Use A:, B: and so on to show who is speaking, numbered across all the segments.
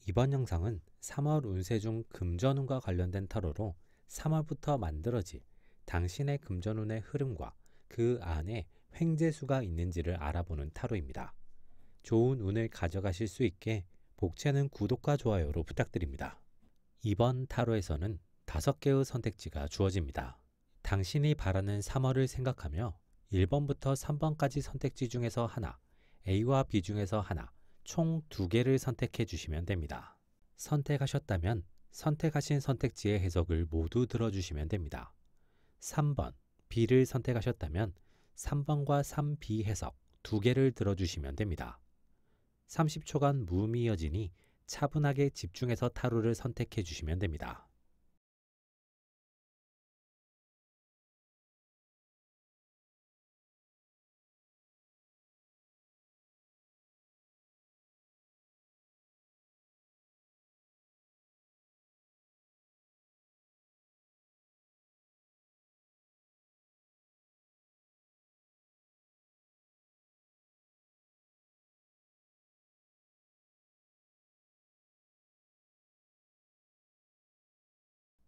A: 이번 영상은 3월 운세 중 금전운과 관련된 타로로 3월부터 만들어질 당신의 금전운의 흐름과 그 안에 횡재수가 있는지를 알아보는 타로입니다. 좋은 운을 가져가실 수 있게 복채는 구독과 좋아요로 부탁드립니다. 이번 타로에서는 5개의 선택지가 주어집니다. 당신이 바라는 3월을 생각하며 1번부터 3번까지 선택지 중에서 하나, A와 B 중에서 하나, 총 2개를 선택해 주시면 됩니다. 선택하셨다면 선택하신 선택지의 해석을 모두 들어주시면 됩니다. 3번 B를 선택하셨다면 3번과 3B 해석 2개를 들어주시면 됩니다. 30초간 무음이어지니 차분하게 집중해서 타로를 선택해 주시면 됩니다.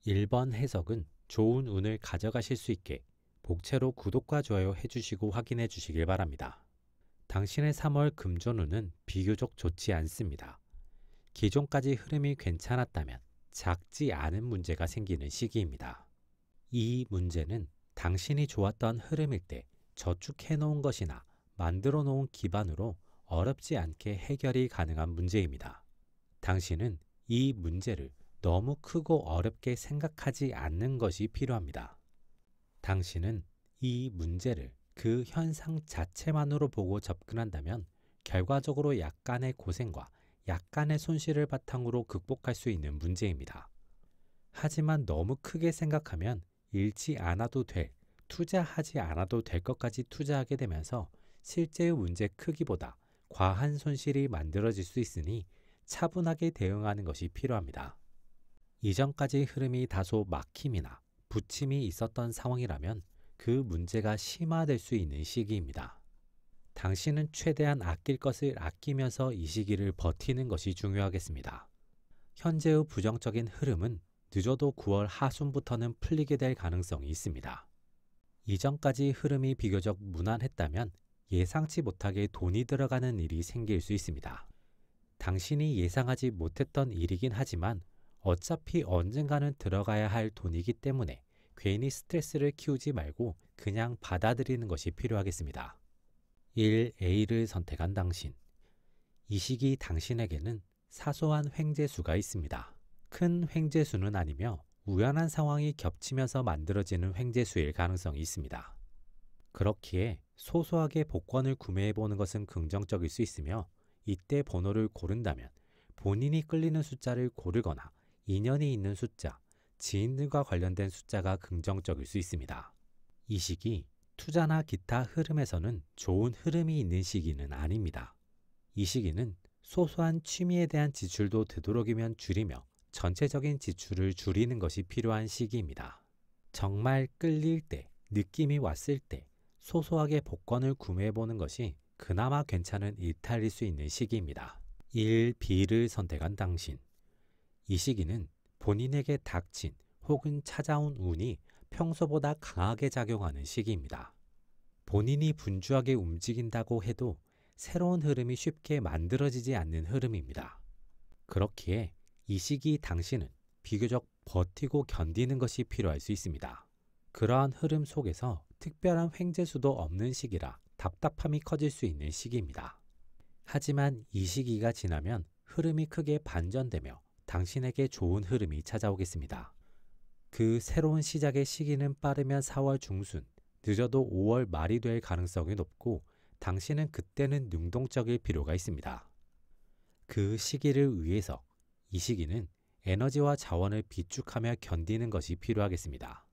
A: (1번) 해석은 좋은 운을 가져가실 수 있게 복채로 구독과 좋아요 해주시고 확인해 주시길 바랍니다. 당신의 3월 금전운은 비교적 좋지 않습니다. 기존까지 흐름이 괜찮았다면 작지 않은 문제가 생기는 시기입니다. 이 문제는 당신이 좋았던 흐름일 때 저축해 놓은 것이나 만들어 놓은 기반으로 어렵지 않게 해결이 가능한 문제입니다. 당신은 이 문제를 너무 크고 어렵게 생각하지 않는 것이 필요합니다. 당신은 이 문제를 그 현상 자체만으로 보고 접근한다면 결과적으로 약간의 고생과 약간의 손실을 바탕으로 극복할 수 있는 문제입니다. 하지만 너무 크게 생각하면 잃지 않아도 될, 투자하지 않아도 될 것까지 투자하게 되면서 실제의 문제 크기보다 과한 손실이 만들어질 수 있으니 차분하게 대응하는 것이 필요합니다. 이전까지 흐름이 다소 막힘이나 부침이 있었던 상황이라면 그 문제가 심화될 수 있는 시기입니다. 당신은 최대한 아낄 것을 아끼면서 이 시기를 버티는 것이 중요하겠습니다. 현재의 부정적인 흐름은 늦어도 9월 하순부터는 풀리게 될 가능성이 있습니다. 이전까지 흐름이 비교적 무난했다면 예상치 못하게 돈이 들어가는 일이 생길 수 있습니다. 당신이 예상하지 못했던 일이긴 하지만 어차피 언젠가는 들어가야 할 돈이기 때문에 괜히 스트레스를 키우지 말고 그냥 받아들이는 것이 필요하겠습니다. 1A를 선택한 당신. 이 시기 당신에게는 사소한 횡재수가 있습니다. 큰 횡재수는 아니며 우연한 상황이 겹치면서 만들어지는 횡재수일 가능성이 있습니다. 그렇기에 소소하게 복권을 구매해보는 것은 긍정적일 수 있으며 이때 번호를 고른다면 본인이 끌리는 숫자를 고르거나 인연이 있는 숫자, 지인들과 관련된 숫자가 긍정적일 수 있습니다. 이 시기 투자나 기타 흐름에서는 좋은 흐름이 있는 시기는 아닙니다. 이 시기는 소소한 취미에 대한 지출도 되도록이면 줄이며 전체적인 지출을 줄이는 것이 필요한 시기입니다. 정말 끌릴 때, 느낌이 왔을 때 소소하게 복권을 구매해보는 것이 그나마 괜찮은 일탈일 수 있는 시기입니다. 1B를 선택한 당신. 이 시기는 본인에게 닥친 혹은 찾아온 운이 평소보다 강하게 작용하는 시기입니다. 본인이 분주하게 움직인다고 해도 새로운 흐름이 쉽게 만들어지지 않는 흐름입니다. 그렇기에 이 시기 당신은 비교적 버티고 견디는 것이 필요할 수 있습니다. 그러한 흐름 속에서 특별한 횡재수도 없는 시기라 답답함이 커질 수 있는 시기입니다. 하지만 이 시기가 지나면 흐름이 크게 반전되며 당신에게 좋은 흐름이 찾아오겠습니다. 그 새로운 시작의 시기는 빠르면 4월 중순, 늦어도 5월 말이 될 가능성이 높고 당신은 그때는 능동적일 필요가 있습니다. 그 시기를 위해서 이 시기는 에너지와 자원을 비축하며 견디는 것이 필요하겠습니다.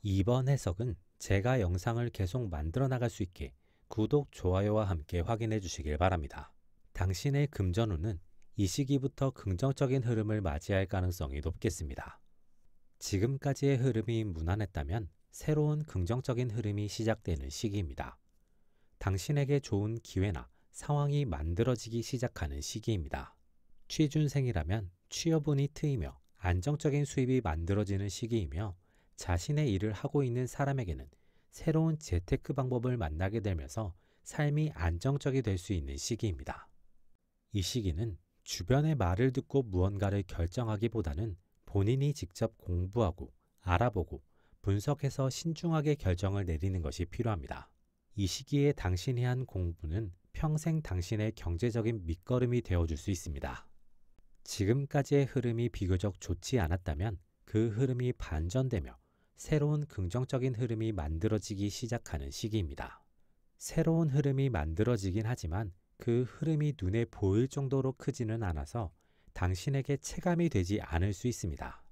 A: 이번 해석은 제가 영상을 계속 만들어 나갈 수 있게 구독, 좋아요와 함께 확인해 주시길 바랍니다. 당신의 금전운은 이 시기부터 긍정적인 흐름을 맞이할 가능성이 높겠습니다. 지금까지의 흐름이 무난했다면 새로운 긍정적인 흐름이 시작되는 시기입니다. 당신에게 좋은 기회나 상황이 만들어지기 시작하는 시기입니다. 취준생이라면 취업운이 트이며 안정적인 수입이 만들어지는 시기이며 자신의 일을 하고 있는 사람에게는 새로운 재테크 방법을 만나게 되면서 삶이 안정적이 될 수 있는 시기입니다. 이 시기는 주변의 말을 듣고 무언가를 결정하기보다는 본인이 직접 공부하고 알아보고 분석해서 신중하게 결정을 내리는 것이 필요합니다. 이 시기에 당신이 한 공부는 평생 당신의 경제적인 밑거름이 되어줄 수 있습니다. 지금까지의 흐름이 비교적 좋지 않았다면 그 흐름이 반전되며 새로운 긍정적인 흐름이 만들어지기 시작하는 시기입니다. 새로운 흐름이 만들어지긴 하지만 그 흐름이 눈에 보일 정도로 크지는 않아서 당신에게 체감이 되지 않을 수 있습니다.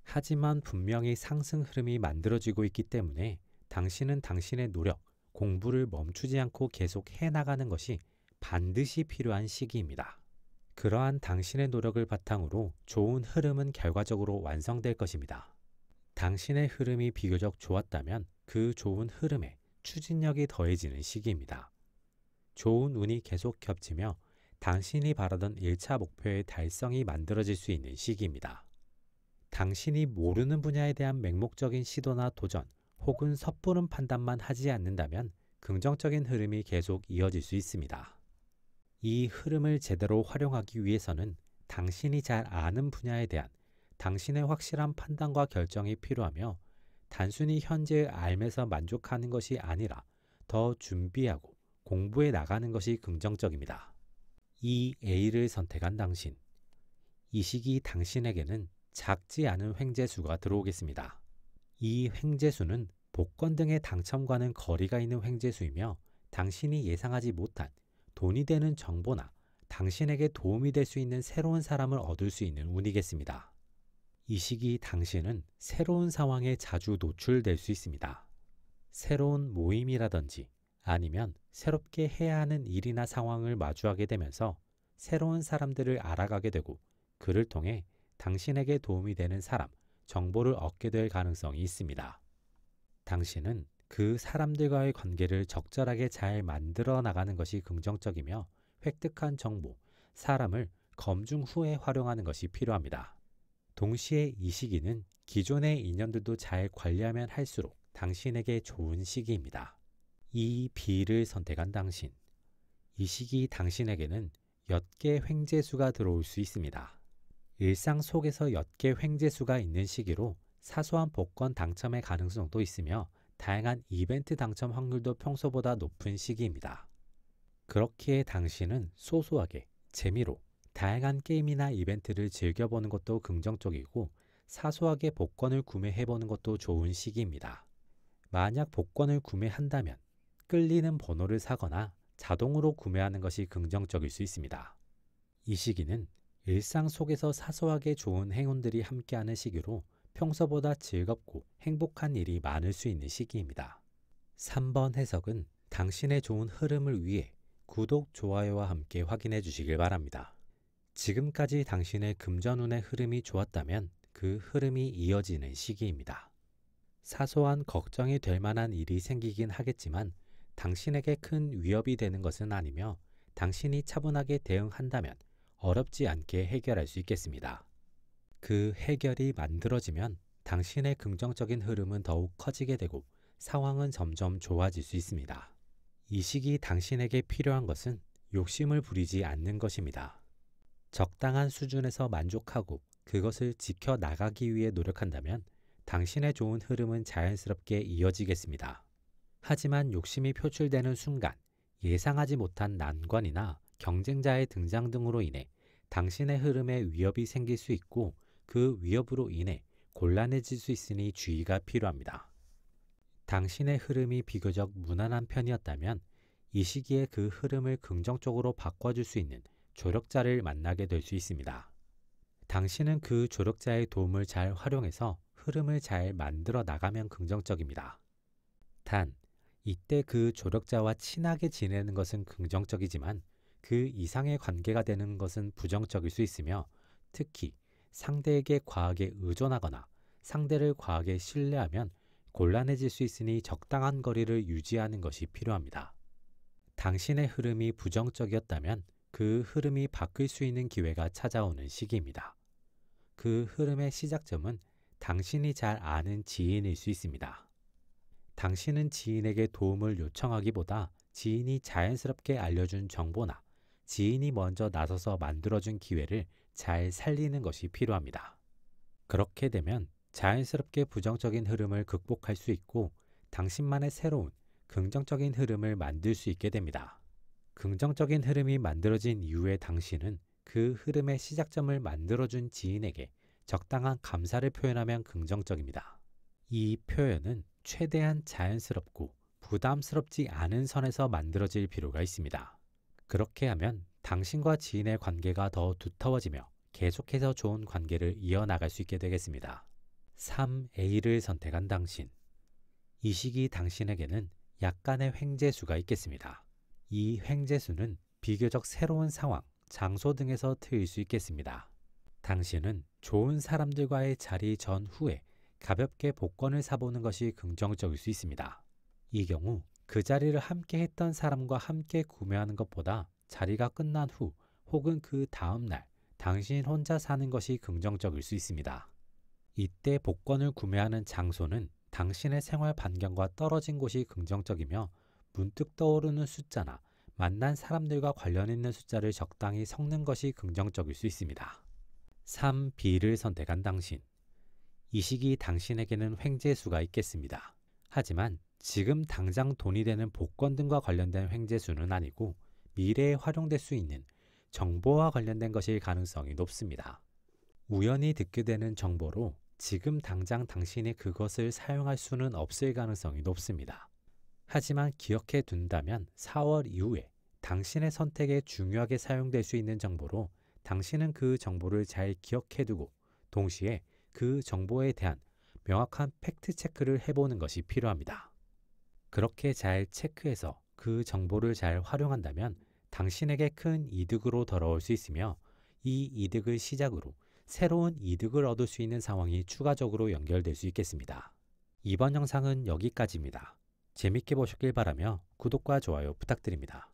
A: 하지만 분명히 상승 흐름이 만들어지고 있기 때문에 당신은 당신의 노력, 공부를 멈추지 않고 계속 해나가는 것이 반드시 필요한 시기입니다. 그러한 당신의 노력을 바탕으로 좋은 흐름은 결과적으로 완성될 것입니다. 당신의 흐름이 비교적 좋았다면 그 좋은 흐름에 추진력이 더해지는 시기입니다. 좋은 운이 계속 겹치며 당신이 바라던 1차 목표의 달성이 만들어질 수 있는 시기입니다. 당신이 모르는 분야에 대한 맹목적인 시도나 도전 혹은 섣부른 판단만 하지 않는다면 긍정적인 흐름이 계속 이어질 수 있습니다. 이 흐름을 제대로 활용하기 위해서는 당신이 잘 아는 분야에 대한 당신의 확실한 판단과 결정이 필요하며 단순히 현재의 알면서 만족하는 것이 아니라 더 준비하고 공부해 나가는 것이 긍정적입니다. 이 A를 선택한 당신. 이 시기 당신에게는 작지 않은 횡재수가 들어오겠습니다. 이 횡재수는 복권 등의 당첨과는 거리가 있는 횡재수이며 당신이 예상하지 못한 돈이 되는 정보나 당신에게 도움이 될 수 있는 새로운 사람을 얻을 수 있는 운이겠습니다. 이 시기 당신은 새로운 상황에 자주 노출될 수 있습니다. 새로운 모임이라든지 아니면 새롭게 해야 하는 일이나 상황을 마주하게 되면서 새로운 사람들을 알아가게 되고 그를 통해 당신에게 도움이 되는 사람, 정보를 얻게 될 가능성이 있습니다. 당신은 그 사람들과의 관계를 적절하게 잘 만들어 나가는 것이 긍정적이며 획득한 정보, 사람을 검증 후에 활용하는 것이 필요합니다. 동시에 이 시기는 기존의 인연들도 잘 관리하면 할수록 당신에게 좋은 시기입니다. 이 B를 선택한 당신. 이 시기 당신에게는 엿개 횡재수가 들어올 수 있습니다. 일상 속에서 엿개 횡재수가 있는 시기로 사소한 복권 당첨의 가능성도 있으며 다양한 이벤트 당첨 확률도 평소보다 높은 시기입니다. 그렇기에 당신은 소소하게 재미로 다양한 게임이나 이벤트를 즐겨보는 것도 긍정적이고 사소하게 복권을 구매해보는 것도 좋은 시기입니다. 만약 복권을 구매한다면 끌리는 번호를 사거나 자동으로 구매하는 것이 긍정적일 수 있습니다. 이 시기는 일상 속에서 사소하게 좋은 행운들이 함께하는 시기로 평소보다 즐겁고 행복한 일이 많을 수 있는 시기입니다. 3번 해석은 당신의 좋은 흐름을 위해 구독, 좋아요와 함께 확인해 주시길 바랍니다. 지금까지 당신의 금전운의 흐름이 좋았다면 그 흐름이 이어지는 시기입니다. 사소한 걱정이 될 만한 일이 생기긴 하겠지만 당신에게 큰 위협이 되는 것은 아니며 당신이 차분하게 대응한다면 어렵지 않게 해결할 수 있겠습니다. 그 해결이 만들어지면 당신의 긍정적인 흐름은 더욱 커지게 되고 상황은 점점 좋아질 수 있습니다. 이 시기 당신에게 필요한 것은 욕심을 부리지 않는 것입니다. 적당한 수준에서 만족하고 그것을 지켜나가기 위해 노력한다면 당신의 좋은 흐름은 자연스럽게 이어지겠습니다. 하지만 욕심이 표출되는 순간 예상하지 못한 난관이나 경쟁자의 등장 등으로 인해 당신의 흐름에 위협이 생길 수 있고 그 위협으로 인해 곤란해질 수 있으니 주의가 필요합니다. 당신의 흐름이 비교적 무난한 편이었다면 이 시기에 그 흐름을 긍정적으로 바꿔줄 수 있는 조력자를 만나게 될 수 있습니다. 당신은 그 조력자의 도움을 잘 활용해서 흐름을 잘 만들어 나가면 긍정적입니다. 단, 이때 그 조력자와 친하게 지내는 것은 긍정적이지만 그 이상의 관계가 되는 것은 부정적일 수 있으며 특히 상대에게 과하게 의존하거나 상대를 과하게 신뢰하면 곤란해질 수 있으니 적당한 거리를 유지하는 것이 필요합니다. 당신의 흐름이 부정적이었다면 그 흐름이 바뀔 수 있는 기회가 찾아오는 시기입니다. 그 흐름의 시작점은 당신이 잘 아는 지인일 수 있습니다. 당신은 지인에게 도움을 요청하기보다 지인이 자연스럽게 알려준 정보나 지인이 먼저 나서서 만들어준 기회를 잘 살리는 것이 필요합니다. 그렇게 되면 자연스럽게 부정적인 흐름을 극복할 수 있고 당신만의 새로운 긍정적인 흐름을 만들 수 있게 됩니다. 긍정적인 흐름이 만들어진 이후에 당신은 그 흐름의 시작점을 만들어준 지인에게 적당한 감사를 표현하면 긍정적입니다. 이 표현은 최대한 자연스럽고 부담스럽지 않은 선에서 만들어질 필요가 있습니다. 그렇게 하면 당신과 지인의 관계가 더 두터워지며 계속해서 좋은 관계를 이어나갈 수 있게 되겠습니다. 3A를 선택한 당신. 이 시기 당신에게는 약간의 횡재수가 있겠습니다. 이 횡재수는 비교적 새로운 상황, 장소 등에서 트일 수 있겠습니다. 당신은 좋은 사람들과의 자리 전후에 가볍게 복권을 사보는 것이 긍정적일 수 있습니다. 이 경우 그 자리를 함께 했던 사람과 함께 구매하는 것보다 자리가 끝난 후 혹은 그 다음 날 당신 혼자 사는 것이 긍정적일 수 있습니다. 이때 복권을 구매하는 장소는 당신의 생활 반경과 떨어진 곳이 긍정적이며 문득 떠오르는 숫자나 만난 사람들과 관련 있는 숫자를 적당히 섞는 것이 긍정적일 수 있습니다. 3B를 선택한 당신. 이 시기 당신에게는 횡재수가 있겠습니다. 하지만 지금 당장 돈이 되는 복권 등과 관련된 횡재수는 아니고 미래에 활용될 수 있는 정보와 관련된 것일 가능성이 높습니다. 우연히 듣게 되는 정보로 지금 당장 당신이 그것을 사용할 수는 없을 가능성이 높습니다. 하지만 기억해 둔다면 4월 이후에 당신의 선택에 중요하게 사용될 수 있는 정보로 당신은 그 정보를 잘 기억해 두고 동시에 그 정보에 대한 명확한 팩트 체크를 해보는 것이 필요합니다. 그렇게 잘 체크해서 그 정보를 잘 활용한다면 당신에게 큰 이득으로 돌아올 수 있으며 이 이득을 시작으로 새로운 이득을 얻을 수 있는 상황이 추가적으로 연결될 수 있겠습니다. 이번 영상은 여기까지입니다. 재밌게 보셨길 바라며 구독과 좋아요 부탁드립니다.